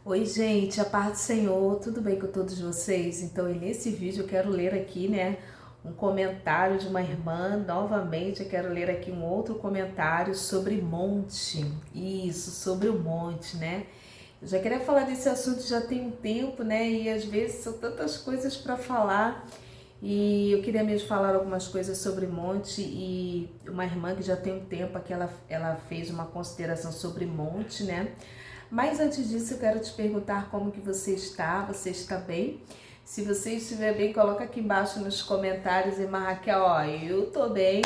Oi, gente, a paz do Senhor, tudo bem com todos vocês? Então, e nesse vídeo eu quero ler aqui, um comentário de uma irmã. Novamente, eu quero ler aqui um outro comentário sobre monte. Isso, sobre o monte, né? Eu já queria falar desse assunto já tem um tempo, né? E às vezes são tantas coisas para falar. E eu queria mesmo falar algumas coisas sobre monte, e uma irmã que já tem um tempo que ela fez uma consideração sobre monte, né? Mas antes disso, eu quero te perguntar como que você está bem? Se você estiver bem, coloca aqui embaixo nos comentários, irmã Raquel, ó, eu tô bem,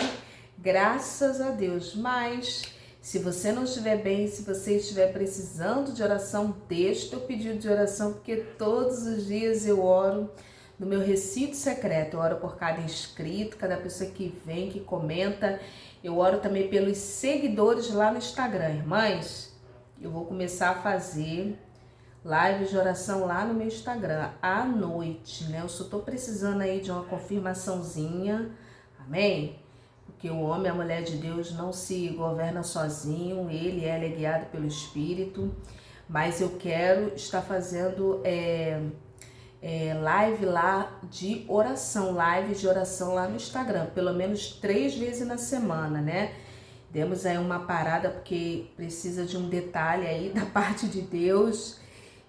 graças a Deus. Mas se você não estiver bem, se você estiver precisando de oração, deixa o teu pedido de oração, porque todos os dias eu oro no meu recinto secreto. Eu oro por cada inscrito, cada pessoa que vem, que comenta. Eu oro também pelos seguidores lá no Instagram, irmãs. Eu vou começar a fazer live de oração lá no meu Instagram, à noite, né? Eu só tô precisando aí de uma confirmaçãozinha, amém? Porque o homem, a mulher de Deus não se governa sozinho, ele é guiado pelo Espírito. Mas eu quero estar fazendo live lá de oração, live de oração lá no Instagram, pelo menos 3 vezes na semana, né? Demos aí uma parada porque precisa de um detalhe aí da parte de Deus.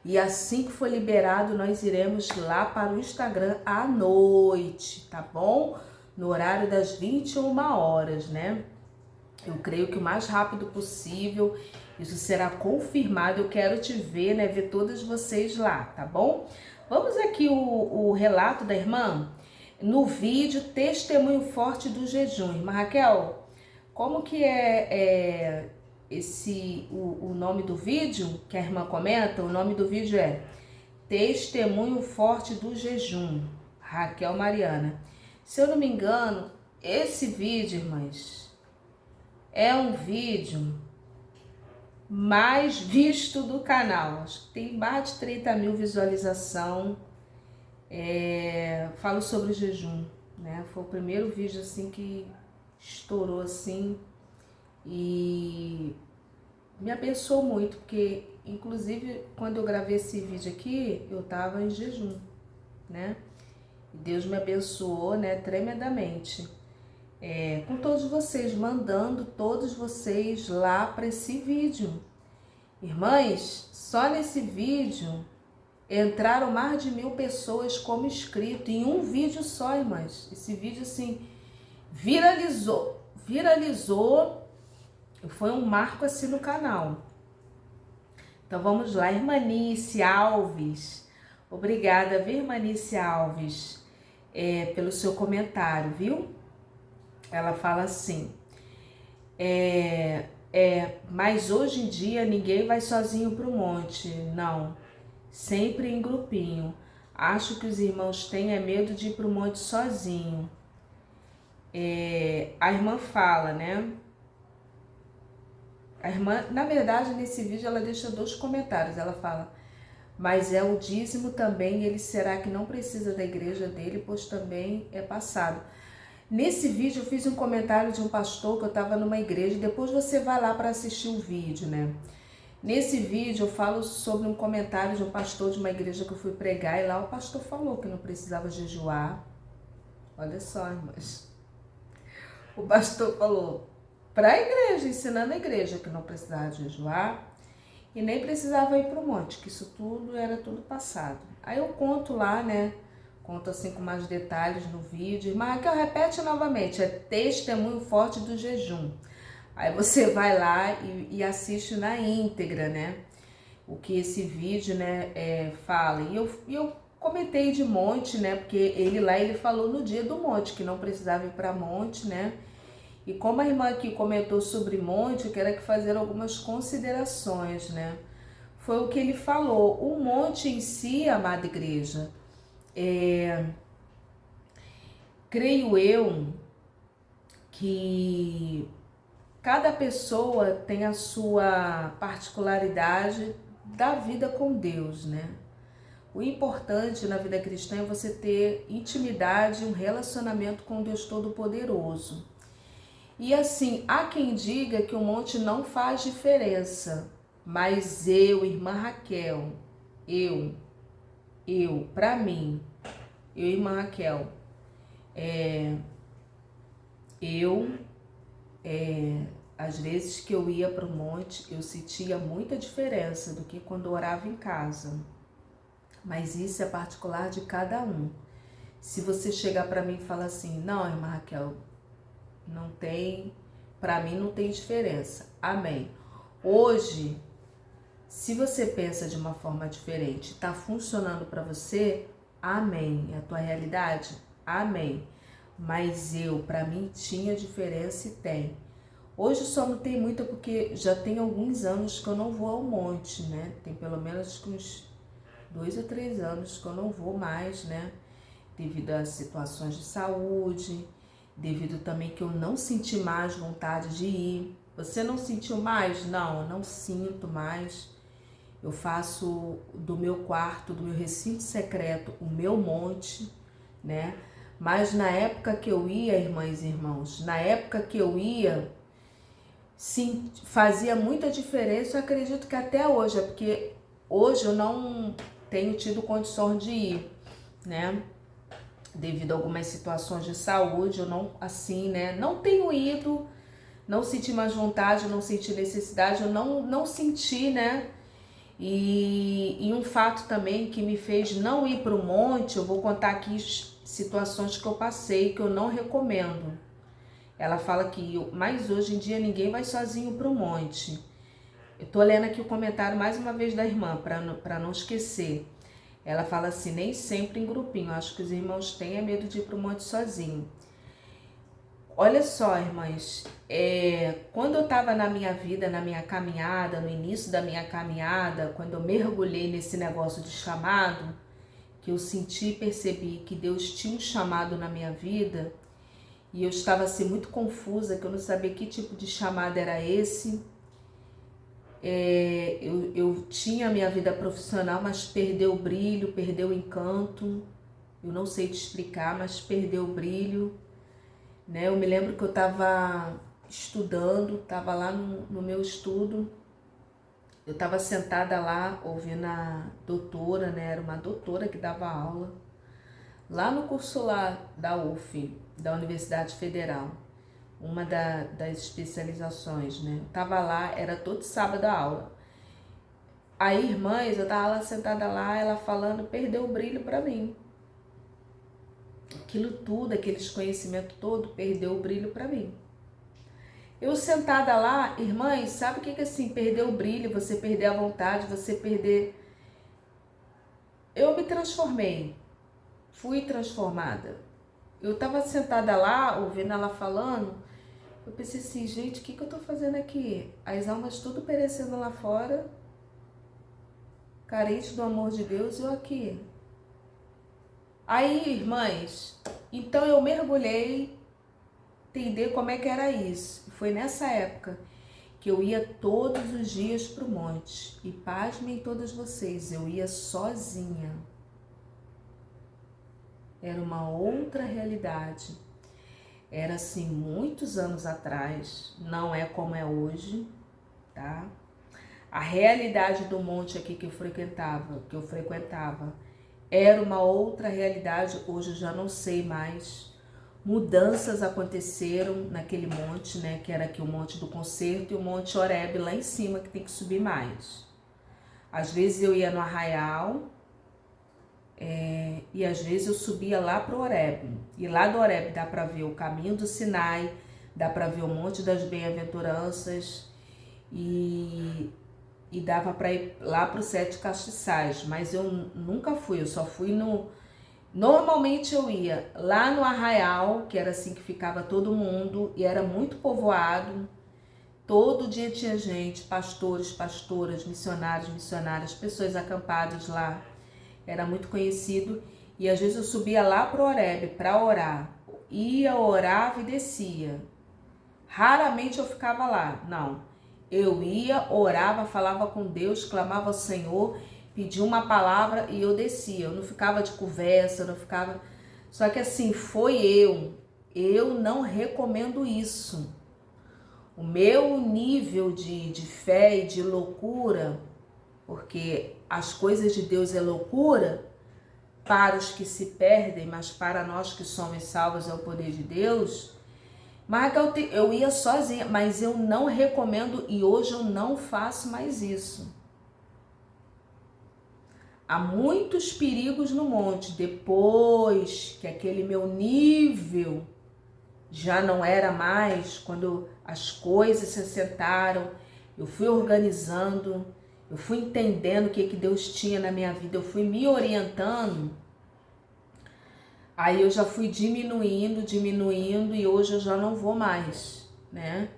E assim que for liberado, nós iremos lá para o Instagram à noite, tá bom? No horário das 21 horas, né? Eu creio que o mais rápido possível isso será confirmado. Eu quero te ver, né? Ver todas vocês lá, tá bom? Vamos aqui o relato da irmã. No vídeo, testemunho forte do jejum. Irmã Raquel, como que é o nome do vídeo que a irmã comenta? O nome do vídeo é Testemunho Forte do Jejum, Raquel Mariana. Se eu não me engano, esse vídeo, irmãs, é um vídeo mais visto do canal. Acho que tem mais de 30 mil visualização. Falo sobre o jejum, né? Foi o primeiro vídeo assim que estourou assim e me abençoou muito, porque inclusive quando eu gravei esse vídeo aqui, eu tava em jejum, né? E Deus me abençoou, né, tremendamente. Com todos vocês, mandando todos vocês lá para esse vídeo. Irmãs, só nesse vídeo entraram mais de 1000 pessoas como inscrito, em um vídeo só, irmãs. Esse vídeo, assim, viralizou, foi um marco assim no canal. Então vamos lá, Irmanice Alves. Obrigada, viu, Irmanice Alves, pelo seu comentário, viu? Ela fala assim, mas hoje em dia ninguém vai sozinho para o monte, não, sempre em grupinho. Acho que os irmãos têm medo de ir para o monte sozinho. A irmã fala, né? A irmã, na verdade, nesse vídeo ela deixa 2 comentários. Ela fala, mas o dízimo também, ele será que não precisa da igreja dele, pois também é passado. Nesse vídeo eu fiz um comentário de um pastor que eu estava numa igreja, depois você vai lá para assistir o vídeo, né? Nesse vídeo eu falo sobre um comentário de um pastor de uma igreja que eu fui pregar, e lá o pastor falou que não precisava jejuar. Olha só, irmãs. O pastor falou para a igreja, ensinando a igreja que não precisava jejuar e nem precisava ir para o monte, que isso tudo era tudo passado. Aí eu conto lá, né? Conto assim com mais detalhes no vídeo. Mas Raquel, repete novamente, é testemunho forte do jejum. Aí você vai lá e assiste na íntegra, né? O que esse vídeo, né, fala. E eu comentei de monte, né? Porque ele falou no dia do monte, que não precisava ir para monte, né? E como a irmã aqui comentou sobre monte, eu quero aqui fazer algumas considerações, né? Foi o que ele falou. O monte em si, amada igreja, creio eu que cada pessoa tem a sua particularidade da vida com Deus, né? O importante na vida cristã é você ter intimidade, um relacionamento com Deus Todo-Poderoso. E assim, há quem diga que o monte não faz diferença, mas eu, irmã Raquel, eu, pra mim, eu e irmã Raquel, às vezes que eu ia para o monte, eu sentia muita diferença do que quando eu orava em casa. Mas isso é particular de cada um. Se você chegar para mim e falar assim, não, irmã Raquel, não tem, para mim não tem diferença. Amém. Hoje, se você pensa de uma forma diferente, está funcionando para você, amém. É a tua realidade? Amém. Mas para mim tinha diferença e tem. Hoje só não tem muita porque já tem alguns anos que eu não vou ao monte, né? Tem pelo menos uns 2 ou 3 anos que eu não vou mais, né? Devido a situações de saúde, devido também que eu não senti mais vontade de ir. Você não sentiu mais? Não, eu não sinto mais. Eu faço do meu quarto, do meu recinto secreto, o meu monte, né? Mas na época que eu ia, irmãs e irmãos, na época que eu ia, sim, fazia muita diferença. Eu acredito que até hoje, é porque hoje eu não tenho tido condições de ir, né? Devido a algumas situações de saúde, eu não, assim, né? Não tenho ido, não senti mais vontade, não senti necessidade, eu não senti, né? E um fato também que me fez não ir para o monte, eu vou contar aqui situações que eu passei, que eu não recomendo. Ela fala que, mas hoje em dia ninguém vai sozinho para o monte. Eu tô lendo aqui o comentário mais uma vez da irmã, para não esquecer. Ela fala assim, nem sempre em grupinho, acho que os irmãos têm medo de ir para o monte sozinho. Olha só, irmãs, quando eu estava na minha vida, na minha caminhada, no início da minha caminhada, quando eu mergulhei nesse negócio de chamado, que eu senti e percebi que Deus tinha um chamado na minha vida, e eu estava assim muito confusa, que eu não sabia que tipo de chamado era esse. Eu tinha a minha vida profissional, mas perdeu o brilho, perdeu o encanto. Eu não sei te explicar, mas perdeu o brilho, né? Eu me lembro que eu estava estudando, estava lá no meu estudo, eu estava sentada lá ouvindo a doutora, né? Era uma doutora que dava aula, lá no curso lá da UF, da Universidade Federal, uma das especializações, né? Eu estava lá, era todo sábado a aula. Aí, irmãs, eu estava lá sentada lá, ela falando, perdeu o brilho para mim. Aquilo tudo, aqueles conhecimentos todo, perdeu o brilho para mim. Eu sentada lá, irmãs, sabe o que é assim, perder o brilho, você perder a vontade, você perder... Eu me transformei, fui transformada. Eu estava sentada lá, ouvindo ela falando, eu pensei assim, gente, o que eu tô fazendo aqui? As almas tudo perecendo lá fora, carente do amor de Deus, eu aqui. Aí, irmãs, então eu mergulhei, entender como é que era isso. Foi nessa época que eu ia todos os dias para o monte. E pasmem todas vocês, eu ia sozinha. Era uma outra realidade. Era assim, muitos anos atrás, não é como é hoje, tá? A realidade do monte aqui que eu frequentava, era uma outra realidade, hoje eu já não sei mais. Mudanças aconteceram naquele monte, né? Que era aqui o Monte do Concerto e o Monte Horebe lá em cima, que tem que subir mais. Às vezes eu ia no Arraial e às vezes eu subia lá para o Horebe. E lá do Horebe dá para ver o caminho do Sinai, dá para ver o Monte das Bem-aventuranças e dava para ir lá para os Sete Castiçais. Mas eu nunca fui, eu só fui no... Normalmente eu ia lá no Arraial, que era assim que ficava todo mundo, e era muito povoado. Todo dia tinha gente, pastores, pastoras, missionários, missionárias, pessoas acampadas lá. Era muito conhecido. E às vezes eu subia lá para o Horebe para orar. Ia, orava e descia. Raramente eu ficava lá, não. Eu ia, orava, falava com Deus, clamava ao Senhor, pedia uma palavra e eu descia. Eu não ficava de conversa, eu não ficava... Só que assim, eu não recomendo isso. O meu nível de fé e de loucura, porque as coisas de Deus é loucura para os que se perdem, mas para nós que somos salvos é o poder de Deus. Mas eu ia sozinha, mas eu não recomendo e hoje eu não faço mais isso. Há muitos perigos no monte, depois que aquele meu nível já não era mais, quando as coisas se assentaram, eu fui organizando, eu fui entendendo o que Deus tinha na minha vida, eu fui me orientando, aí eu já fui diminuindo e hoje eu já não vou mais, né?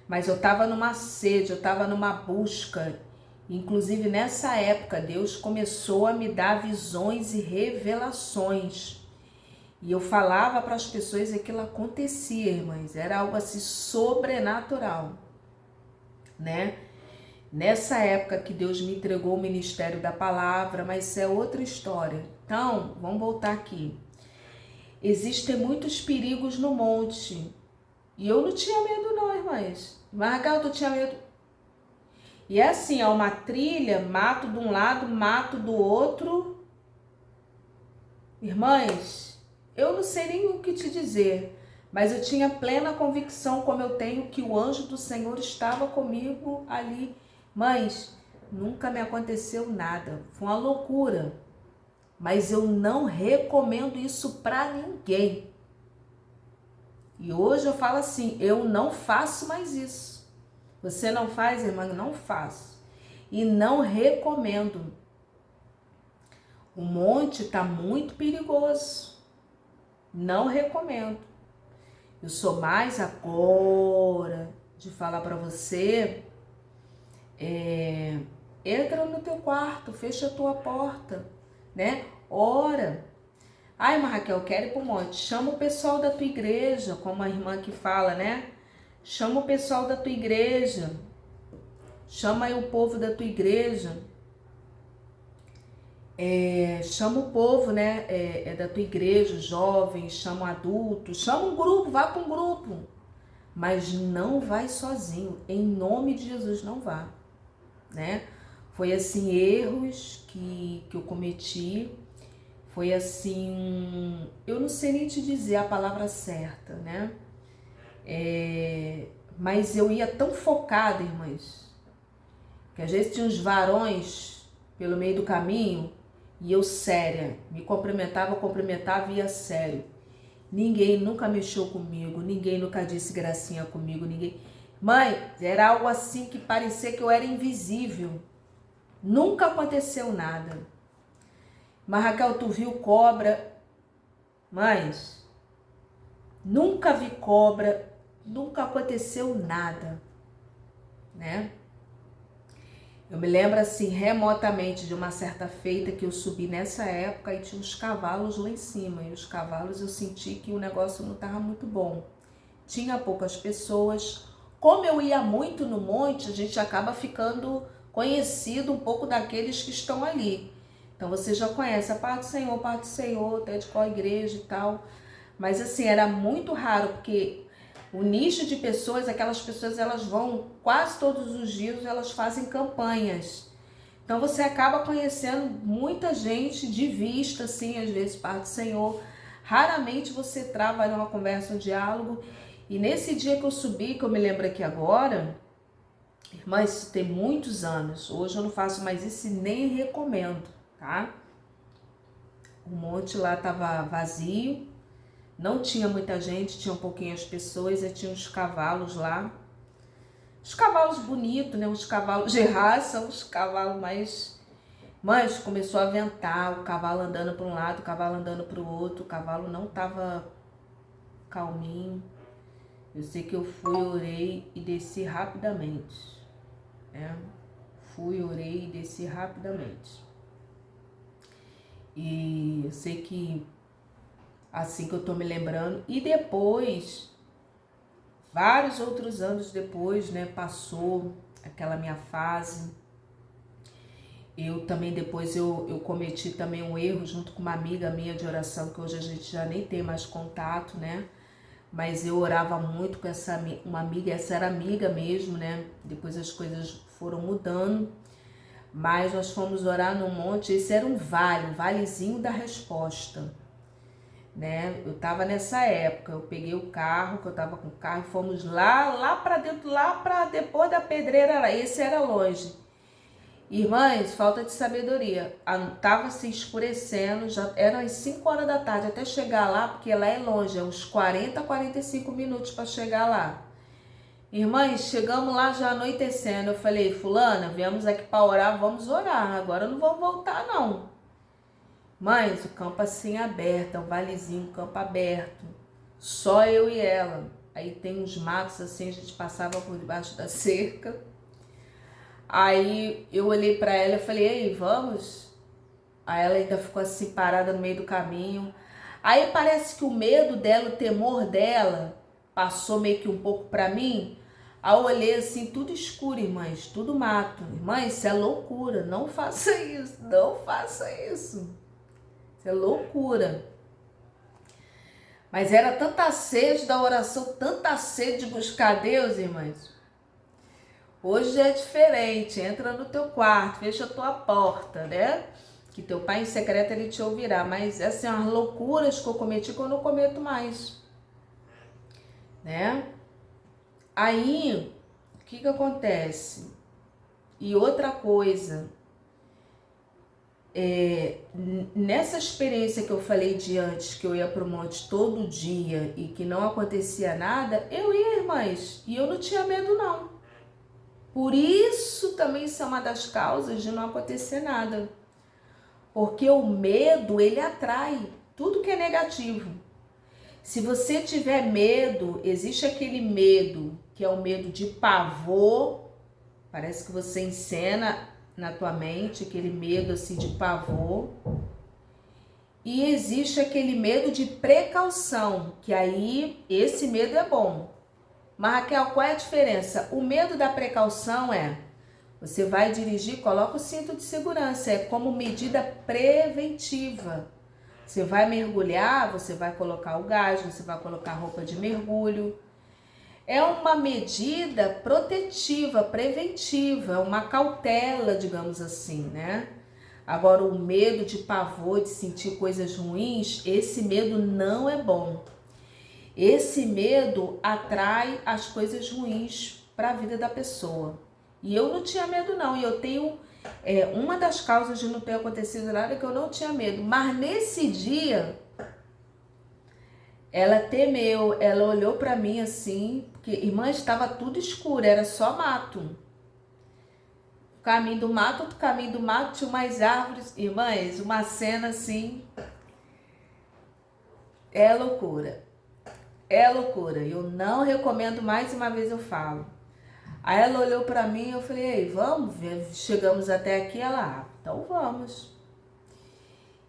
Mas eu estava numa sede, eu estava numa busca. Inclusive nessa época Deus começou a me dar visões e revelações. E eu falava para as pessoas e aquilo acontecia, irmãs. Era algo assim sobrenatural, né? Nessa época que Deus me entregou o ministério da palavra, mas isso é outra história. Então, vamos voltar aqui. Existem muitos perigos no monte. E eu não tinha medo não, irmãs. Mas, Raquel, tu tinha medo? E é assim, é uma trilha, mato de um lado, mato do outro. Irmãs, eu não sei nem o que te dizer, mas eu tinha plena convicção, como eu tenho, que o anjo do Senhor estava comigo ali. Mães, nunca me aconteceu nada, foi uma loucura, mas eu não recomendo isso para ninguém. E hoje eu falo assim, eu não faço mais isso. Você não faz, irmã? Não faço. E não recomendo. O monte está muito perigoso. Não recomendo. Eu sou mais agora de falar para você, entra no teu quarto, fecha a tua porta, né? Ora. Ai, mas Raquel, quero ir pro monte. Chama o pessoal da tua igreja, como a irmã que fala, né? Chama o pessoal da tua igreja. Chama aí o povo da tua igreja. Chama o povo, né? Da tua igreja, jovens, chama adultos. Chama um grupo, vá para um grupo. Mas não vai sozinho. Em nome de Jesus, não vá. Né? Foi assim, erros que eu cometi. Foi assim, eu não sei nem te dizer a palavra certa, né? Mas eu ia tão focada, irmãs, que às vezes tinha uns varões pelo meio do caminho e eu séria, me cumprimentava e ia sério. Ninguém nunca mexeu comigo, ninguém nunca disse gracinha comigo, ninguém. Mãe, era algo assim que parecia que eu era invisível. Nunca aconteceu nada. Mas Raquel, tu viu cobra? Mães, nunca vi cobra, nunca aconteceu nada, né? Eu me lembro assim remotamente de uma certa feita que eu subi nessa época e tinha uns cavalos lá em cima. E os cavalos eu senti que o negócio não estava muito bom. Tinha poucas pessoas. Como eu ia muito no monte, a gente acaba ficando conhecido um pouco daqueles que estão ali. Então você já conhece a parte do Senhor, até de qual igreja e tal. Mas assim, era muito raro, porque o nicho de pessoas, aquelas pessoas, elas vão quase todos os dias, elas fazem campanhas. Então você acaba conhecendo muita gente de vista, assim, às vezes parte do Senhor. Raramente você trava ali uma conversa, um diálogo. E nesse dia que eu subi, que eu me lembro aqui agora, irmãs, isso tem muitos anos. Hoje eu não faço mais isso e nem recomendo, tá? O monte lá estava vazio, não tinha muita gente, tinha pouquinhas pessoas e tinha uns cavalos lá. Os cavalos bonitos, né? Uns cavalos de raça, uns cavalos mais... Mas começou a ventar, o cavalo andando para um lado, o cavalo andando para o outro, o cavalo não estava calminho. Eu sei que eu fui, orei e desci rapidamente, né? Fui, orei e desci rapidamente. E eu sei que assim que eu tô me lembrando, e depois, vários outros anos depois, né, passou aquela minha fase. Eu também depois eu cometi também um erro junto com uma amiga minha de oração, que hoje a gente já nem tem mais contato, né? Mas eu orava muito com uma amiga, essa era amiga mesmo, né? Depois as coisas foram mudando. Mas nós fomos orar no monte, esse era um vale, um valezinho da resposta, né? Eu tava nessa época, eu peguei o carro, que eu tava com o carro, e fomos lá para dentro, lá para depois da pedreira, esse era longe. Irmãs, falta de sabedoria, tava se escurecendo, já eram as 5 horas da tarde, até chegar lá, porque lá é longe, é uns 40, 45 minutos para chegar lá. Irmãs, chegamos lá já anoitecendo, eu falei, fulana, viemos aqui para orar, vamos orar, agora não vamos voltar não. Mas o campo assim aberto, é um valezinho, campo aberto, só eu e ela. Aí tem uns matos assim, a gente passava por debaixo da cerca. Aí eu olhei para ela e falei, ei, vamos? Aí ela ainda ficou assim parada no meio do caminho. Aí parece que o medo dela, o temor dela, passou meio que um pouco para mim. Aí eu olhei assim, tudo escuro, irmãs, tudo mato. Irmãs, isso é loucura, não faça isso, não faça isso. Isso é loucura. Mas era tanta sede da oração, tanta sede de buscar Deus, irmãs. Hoje é diferente, entra no teu quarto, fecha a tua porta, né? Que teu pai em secreto ele te ouvirá. Mas assim, as loucuras que eu cometi que eu não cometo mais, né? Aí, o que acontece? E outra coisa, nessa experiência que eu falei de antes, que eu ia pro monte todo dia e que não acontecia nada, eu ia, irmãs, e eu não tinha medo não. Por isso também isso é uma das causas de não acontecer nada. Porque o medo, ele atrai tudo que é negativo. Se você tiver medo, existe aquele medo, que é o medo de pavor, parece que você encena na tua mente aquele medo assim de pavor. E existe aquele medo de precaução, que aí esse medo é bom. Mas Raquel, qual é a diferença? O medo da precaução é, você vai dirigir, coloca o cinto de segurança, é como medida preventiva. Você vai mergulhar, você vai colocar o gás, você vai colocar roupa de mergulho. É uma medida protetiva, preventiva, uma cautela, digamos assim, né? Agora, o medo de pavor, de sentir coisas ruins, esse medo não é bom. Esse medo atrai as coisas ruins para a vida da pessoa. E eu não tinha medo não, e eu tenho... uma das causas de não ter acontecido nada é que eu não tinha medo. Mas nesse dia, ela temeu, ela olhou para mim assim, porque, irmã, estava tudo escuro, era só mato. O caminho do mato, outro caminho do mato, tinha umas árvores. Irmãs, uma cena assim, é loucura. É loucura, eu não recomendo, mais uma vez eu falo. Aí ela olhou pra mim, eu falei, ei, vamos, chegamos até aqui, ela, então vamos.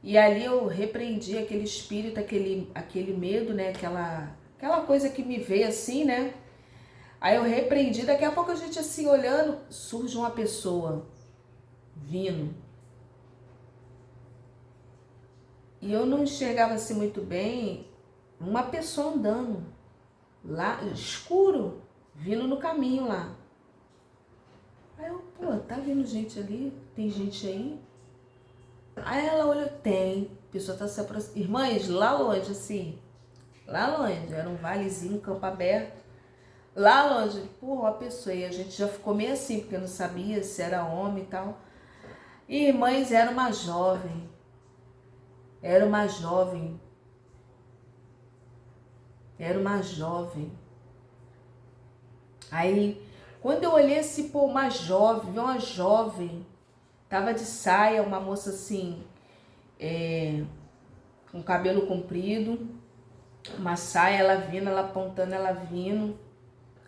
E ali eu repreendi aquele espírito, aquele medo, né, aquela coisa que me veio assim, né. Aí eu repreendi, daqui a pouco a gente assim olhando, surge uma pessoa vindo. E eu não enxergava assim muito bem, uma pessoa andando lá, escuro, vindo no caminho lá. Aí eu, pô, tá vindo gente ali? Tem gente aí? Aí ela olhou, tem, a pessoa tá se aproximando. Irmãs, lá longe, assim, lá longe, era um valezinho, campo aberto. Lá longe, pô, a pessoa, e a gente já ficou meio assim, porque não sabia se era homem e tal. E irmãs, era uma jovem. Era uma jovem. Era uma jovem. Aí, quando eu olhei assim, pô, uma jovem, vi uma jovem, tava de saia, uma moça assim, com cabelo comprido, uma saia, ela vindo, ela apontando, ela vindo.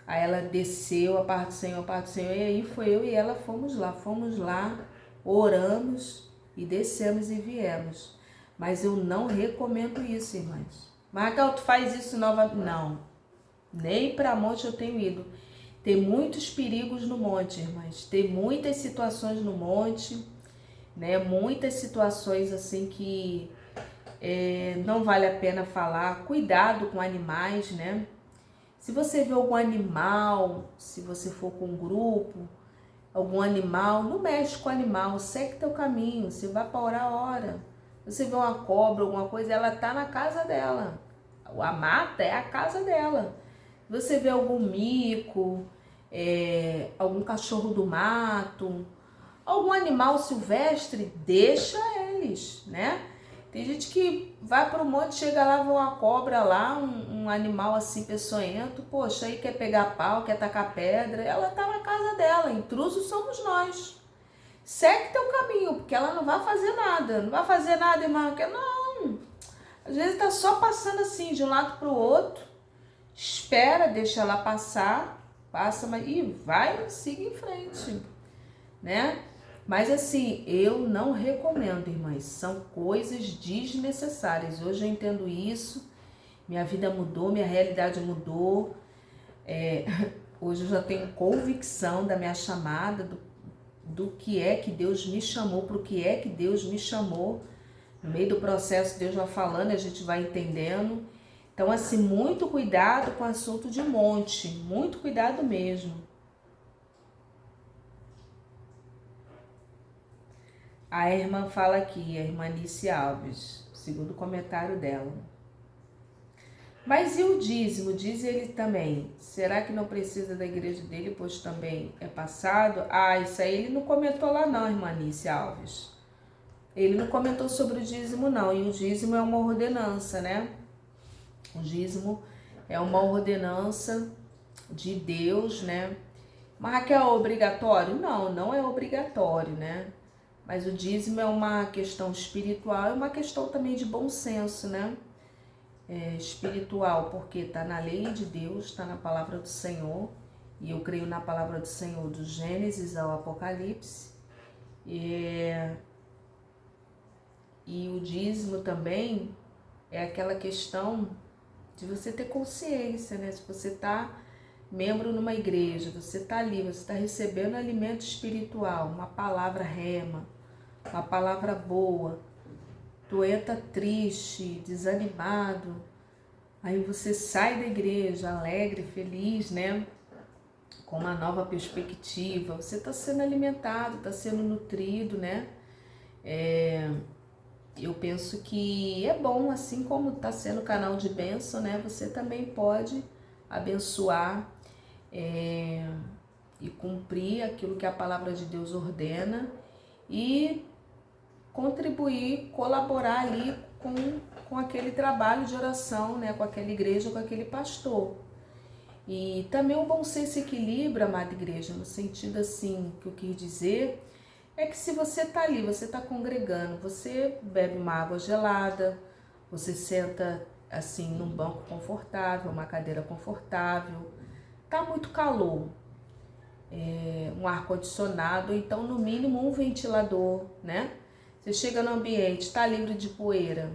Aí ela desceu, a parte do Senhor, e aí foi eu e ela, fomos lá, oramos e descemos e viemos. Mas eu não recomendo isso, irmãs. Marca, tu faz isso novamente? Não, nem para monte eu tenho ido. Tem muitos perigos no monte, irmãs. Tem muitas situações no monte, né? Muitas situações assim que não vale a pena falar. Cuidado com animais, né? Se você vê algum animal, se você for com um grupo, algum animal, não mexe com o animal, segue teu caminho, você vai para orar, ora. Você vê uma cobra, alguma coisa, ela tá na casa dela. A mata é a casa dela. Você vê algum mico, algum cachorro do mato, algum animal silvestre, deixa eles, né? Tem gente que vai para o monte, chega lá, vê uma cobra lá, um animal assim peçonhento, poxa, aí quer pegar pau, quer tacar pedra, ela tá na casa dela, intrusos somos nós. Segue teu caminho, porque ela não vai fazer nada, não vai fazer nada, irmã, porque não. Às vezes tá só passando assim, de um lado para o outro, espera, deixa ela passar, passa, mas e vai, siga em frente, né? Mas assim, eu não recomendo, irmãs, são coisas desnecessárias. Hoje eu entendo isso, minha vida mudou, minha realidade mudou. Hoje eu já tenho convicção da minha chamada, do que é que Deus me chamou, para o que é que Deus me chamou. No meio do processo, Deus vai falando, a gente vai entendendo. Então, assim, muito cuidado com o assunto de monte, muito cuidado mesmo. A irmã fala aqui, a irmã Alice Alves, segundo o comentário dela. Mas e o dízimo? Diz ele também. Será que não precisa da igreja dele, pois também é passado? Ah, isso aí ele não comentou lá não, irmã Alice Alves. Ele não comentou sobre o dízimo não. E o dízimo é uma ordenança, né? O dízimo é uma ordenança de Deus, né? Mas Raquel, é obrigatório? Não, não é obrigatório, né? Mas o dízimo é uma questão espiritual e uma questão também de bom senso, né? Espiritual, porque está na lei de Deus, está na palavra do Senhor, e eu creio na palavra do Senhor do Gênesis ao Apocalipse. E o dízimo também é aquela questão de você ter consciência, né? Se você está membro numa igreja, você está ali, você está recebendo alimento espiritual, uma palavra rema, uma palavra boa, tu entra triste, desanimado, aí você sai da igreja alegre, feliz, né? Com uma nova perspectiva, você está sendo alimentado, está sendo nutrido, né? Eu penso que é bom, assim como está sendo canal de bênção, né? Você também pode abençoar e cumprir aquilo que a palavra de Deus ordena e contribuir, colaborar ali com aquele trabalho de oração, né? Com aquela igreja, com aquele pastor. E também o bom senso equilibra, amada igreja, no sentido assim, que eu quis dizer, é que se você está ali, você está congregando, você bebe uma água gelada, você senta assim num banco confortável, uma cadeira confortável, tá muito calor, um ar-condicionado, ou então no mínimo um ventilador, né? Você chega no ambiente, está livre de poeira,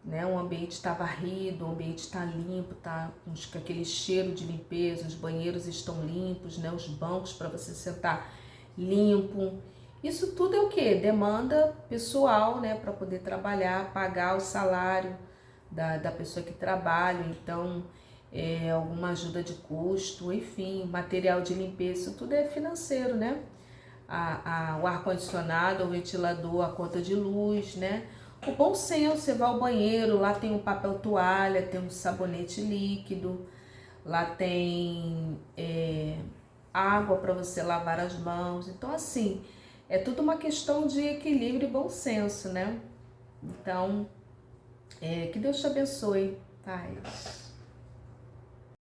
né? O ambiente está varrido, o ambiente está limpo, tá com aquele cheiro de limpeza, os banheiros estão limpos, né? Os bancos para você sentar limpo. Isso tudo é o que? Demanda pessoal, né? Para poder trabalhar, pagar o salário da pessoa que trabalha, então alguma ajuda de custo, enfim, material de limpeza, isso tudo é financeiro, né? O ar-condicionado, o ventilador, a conta de luz, né? O bom senso, você vai ao banheiro, lá tem um papel toalha, tem um sabonete líquido, lá tem água para você lavar as mãos. Então, assim, é tudo uma questão de equilíbrio e bom senso, né? Então, que Deus te abençoe. Paz.